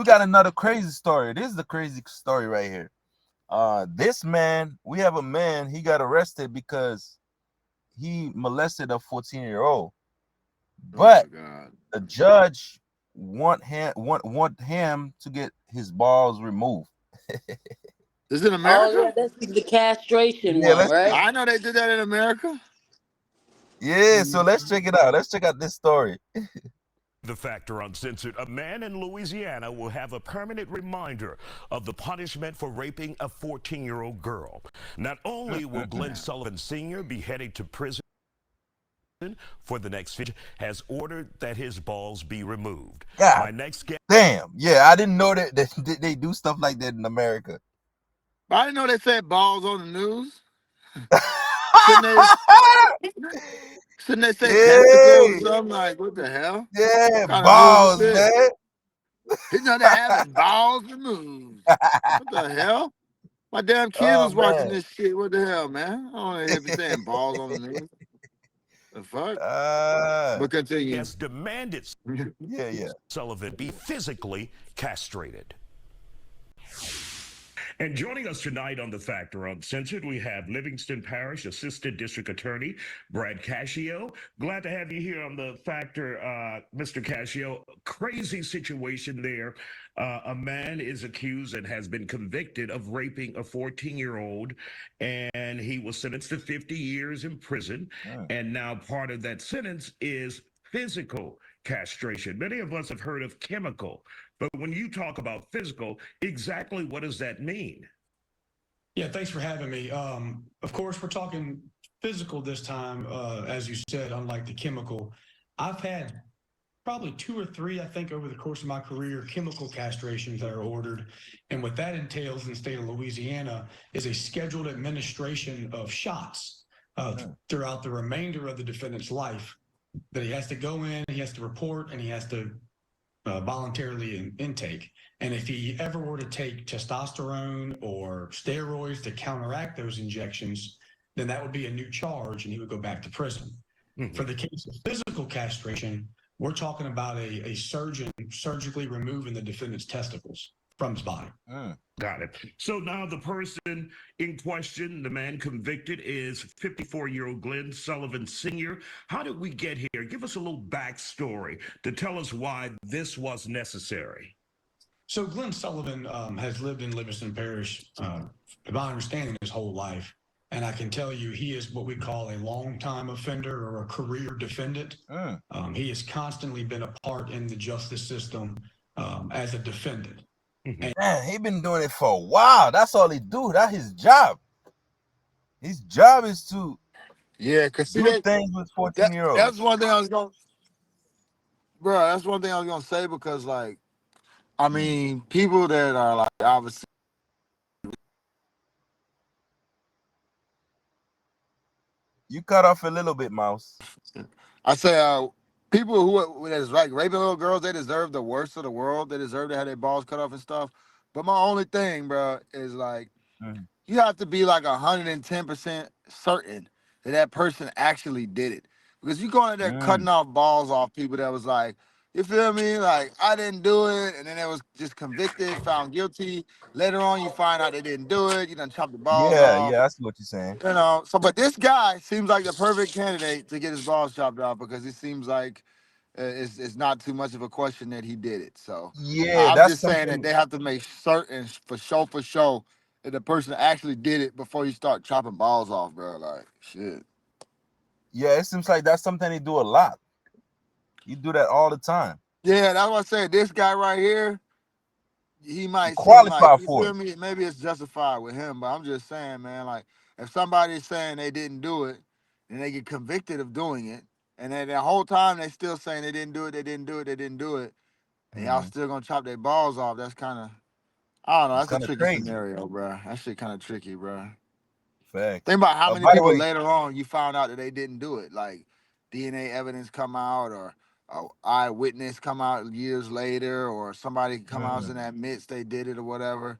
we got another crazy story. This is the crazy story right here. This man, we have a man, he got arrested because he molested a 14-year-old. Oh my But God. the judge want him to get his balls removed. Is it in Oh yeah, America? that's the castration Yeah, one, let's right? I know they did that in America. yeah, so let's check it out. Let's check out this story. The Factor Uncensored. A man in Louisiana will have a permanent reminder of the punishment for raping a 14-year-old girl. Not only will Glenn Sullivan Sr. be heading to prison for the next 50, has ordered that his balls be removed. God My next guest. damn. Yeah, I didn't know that they do stuff like that in America. But I didn't know they said balls on the news. Shouldn't they? Shouldn't they say testicles or Yeah, something? Like, what the hell? yeah, What kind of news is balls, this? man. He's not having balls removed. What the hell? My damn kids Oh was watching man. this shit. What the hell, man? I don't want to hear you saying balls on the news. The fuck? uh, But continue. Has demanded yeah, yeah. Sullivan be physically castrated. And joining us tonight on The Factor Uncensored, we have Livingston Parish Assistant District Attorney Brad Cascio. Glad to have you here on The Factor, Mr. Cascio. Crazy situation there. A man is accused and has been convicted of raping a 14-year-old, and he was sentenced to 50 years in prison. And now part of that sentence is physical castration. Many of us have heard of chemical, but when you talk about physical, exactly what does that mean? Yeah, thanks for having me. Of course, we're talking physical this time, as you said, unlike the chemical. I've had probably two or three, I think, over the course of my career, chemical castrations that are ordered. And what that entails in the state of Louisiana is a scheduled administration of shots throughout the remainder of the defendant's life that he has to go in, he has to report, and he has to voluntarily intake. And if he ever were to take testosterone or steroids to counteract those injections, then that would be a new charge and he would go back to prison. Mm-hmm. For the case of physical castration, we're talking about a surgeon surgically removing the defendant's testicles from his body. Got it. So now the person in question, the man convicted, is 54-year-old Glenn Sullivan Sr. How did we get here? Give us a little backstory to tell us why this was necessary. So Glenn Sullivan has lived in Livingston Parish, to my understanding, his whole life. And I can tell you he is what we call a long-time offender or a career defendant. He has constantly been a part in the justice system as a defendant. Mm-hmm. Man, he been doing it for a while. That's all he do. That's his job. His job is to do things with 14-year-olds. That's one thing I was going, bro. That's one thing I was gonna say because, like, I mean, people that are like obviously. You cut off a little bit, Mouse. I say, people who is like raping little girls, they deserve the worst of the world. They deserve to have their balls cut off and stuff. But my only thing, bro, is like, you have to be like 110% certain that person actually did it. Because you going in there cutting off balls off people that was like, you feel me? Like, I didn't do it. And then it was just convicted, found guilty. Later on, you find out they didn't do it. You done chopped the balls off. Yeah, I see what you're saying. You know, so, but this guy seems like the perfect candidate to get his balls chopped off because it seems like it's not too much of a question that he did it. So, yeah, I'm that's just saying that they have to make certain for sure that the person actually did it before you start chopping balls off, bro. Like, shit. Yeah, it seems like that's something they do a lot. You do that all the time. Yeah, that's what I said. This guy right here, he might seem like, qualify you for feel it. me? Maybe it's justified with him, but I'm just saying, man, like, if somebody's saying they didn't do it and they get convicted of doing it, and then the whole time they still saying they didn't do it, they didn't do it, they didn't do it, and y'all still gonna chop their balls off, that's kind of, I don't know, It's that's a kind of tricky crazy. scenario, bro. That shit kind of tricky, bro. Fact. Think about how many By the people way, later on you found out that they didn't do it, like DNA evidence come out or eyewitness come out years later, or somebody come out and admits they did it or whatever.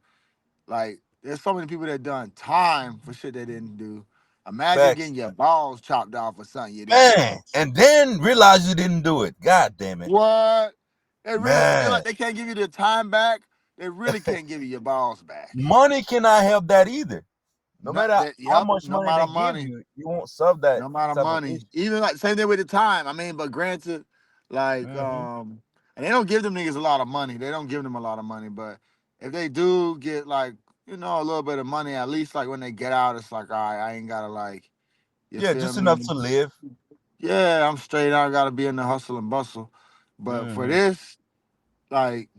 Like, there's so many people that done time for shit they didn't do. Imagine facts. getting your balls chopped off for something you didn't do. Man, and then realize you didn't do it. God damn it. What? They really feel Man, like they can't give you the time back. They really can't give you your balls back. money cannot help that either. No No, matter that, how yep, much no money they amount of give money. you won't solve that No amount of type of money. issue. Even like same thing with the time. I mean, but granted, like Hmm. and they don't give them niggas a lot of money. They don't give them a lot of money, but if they do get like, you know, a little bit of money, at least like when they get out, it's like, all right, I ain't gotta like, you Yeah, feel just enough me? to live. Yeah, I'm straight. I gotta be in the hustle and bustle. But for Hmm. this, like,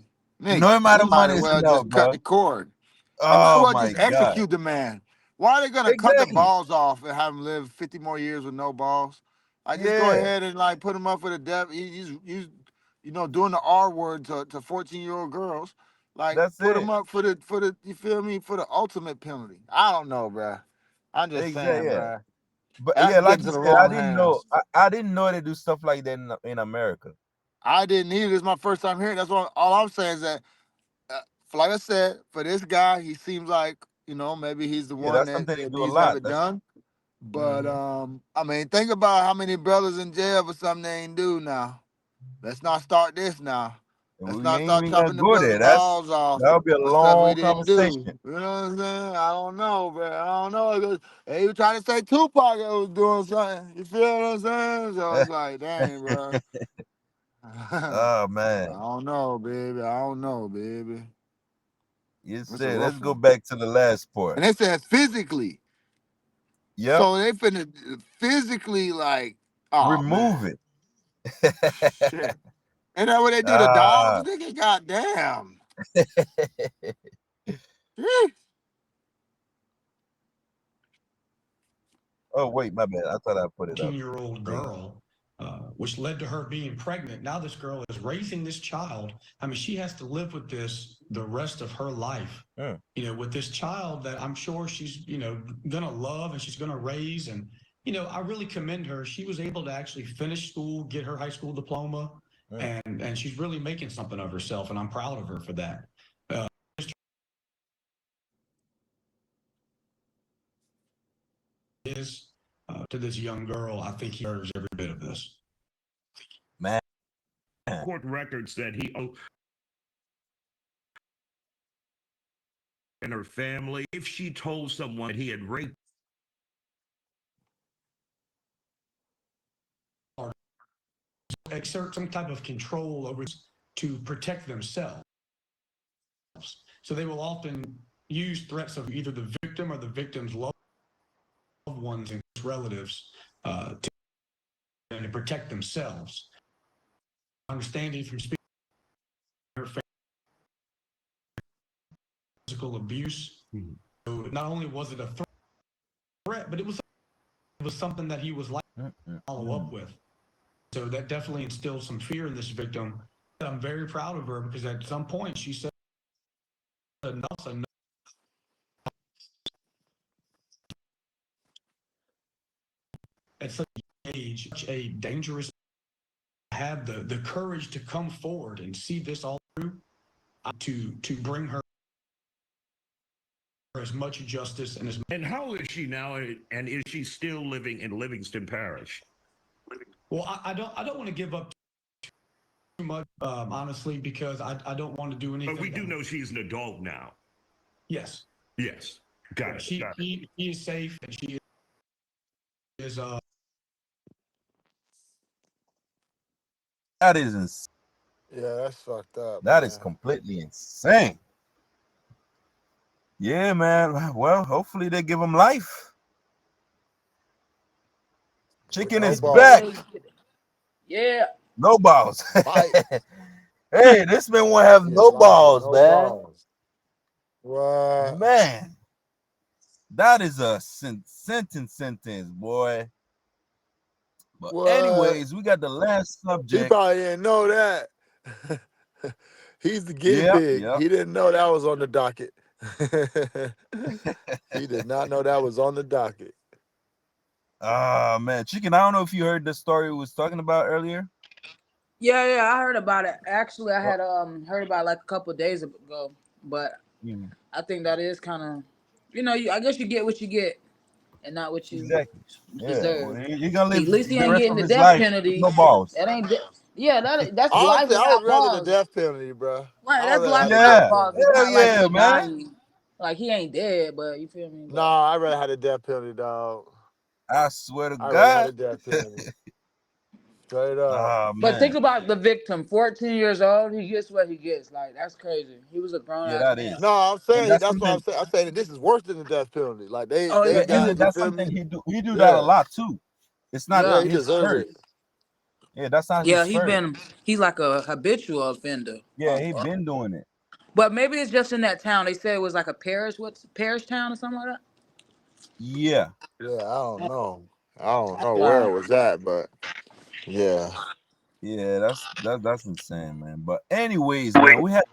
No nigga, amount you of might money as is well enough, just cut bro. the cord. They might as Oh well my just God. execute the man. Why are they gonna cut the Exactly. balls off and have him live 50 more years with no balls? I just go Yeah, ahead and like put him up for the death. He's you know doing the R word to 14-year-old girls. Like that's put him it. up for the you feel me for the ultimate penalty. I don't know, bruh. I'm just Exactly. saying, Yeah. bruh. But yeah, That's like getting you to the said, I wrong didn't know. hands. I didn't know they do stuff like that in America. I didn't either. This is my first time hearing. That's what all I'm saying is that, uh, like I said, for this guy, he seems like you know maybe he's the Yeah, one that's that, something they that do a needs to have lot. it That's done. But hmm I mean, think about how many brothers in jail for something they ain't do now. Let's not start this now. Let's we not ain't start even gonna chopping the go brother's there. That's balls off that'll be a for stuff we long didn't do. conversation. You know what I'm saying? I don't know, bro. I don't know. 'Cause they were trying to say Tupac was doing something. You feel what I'm saying? So it's like, dang, bro. I Oh man, don't know, baby. I don't know, baby. you It's a said. Let's rough go one. back to the last part. And they said physically. Yep, So they finna physically like, oh remove man. it. Shit. Ain't that what they do to dogs? Ah, Nigga, goddamn. Shit. oh wait, my bad. I thought I put it up. 14-year-old Dang it. girl, which led to her being pregnant. Now this girl is raising this child. I mean, she has to live with this the rest of her life. Mm, With this child that I'm sure she's, gonna love and she's gonna raise. And, I really commend her. She was able to actually finish school, get her high school diploma, mm. and she's really making something of herself. And I'm proud of her for that. Is to this young girl, I think he deserves every bit of this. Man, Court records that he and her family, if she told someone that he had raped, Exert some type of control over to protect themselves. So they will often use threats of either the victim or the victim's loved ones and relatives to protect themselves. Understanding from speaking her physical abuse. So not only was it a threat, but it was something that he was like to follow up with. So that definitely instilled some fear in this victim. I'm very proud of her because at some point she said enough's enough. At such an age, such a dangerous, have the courage to come forward and see this all through, to bring her as much justice and as. and how old is she now? And is she still living in Livingston Parish? Well, I don't want to give up too much, honestly, because I don't want to do anything. But we do know she's an adult now. Yes. Yes. Got it. She is safe and she is that is insane. Yeah, that's fucked up, That is man. completely insane. Yeah, man. Well, hopefully they give him life. With Chicken no is back. balls. Yeah. No balls. Fight. Hey, this man won't have Get no life with balls, no man. balls. What? Man, that is a sentence, boy. But What? anyways, we got the last He subject. probably didn't know that. He's the guinea Yep, pig. yep. He didn't know that was on the docket. He did not know that was on the docket. Ah, man, Chicken. I don't know if you heard the story we was talking about earlier. Yeah, I heard about it. Actually, I Oh, had heard about it like a couple of days ago, but mhm, I think that is kind of, I guess you get what you get and not what you exactly. Yeah, well, deserve. you're gonna live At least he the ain't rest getting of the his death life with penalty. no balls. That ain't Yeah, that's life Honestly, I would without rather the pause. death penalty, bro. Right, I would that's rather life have the death without Yeah, pause. penalty. It's hell not like yeah, he man. dying. Like he ain't dead, but you feel me? But Nah, I'd rather have the death penalty, dog. I swear to I'd rather have God. the death penalty. Straight up. Oh but think man, about the victim, 14 years old, he gets what he gets. Like that's crazy. He was a grown yeah, ass that man. is, No, I'm and saying that's that's what I'm something. saying. I'm saying that this is worse than the death penalty. Like Oh they Yeah, yeah, got, and you that's feel something me? he do that a Yeah. lot too. It's not Yeah, yeah, he his deserve first. it. Yeah, that's not yeah. his first. He's like a habitual offender. Yeah, he been doing it. But maybe it's just in that town. They said it was like a parish town or something like that. Yeah, Yeah, I don't know. I don't know where Wow. it was at, but yeah. yeah, that's insane, man. But anyways, man, we had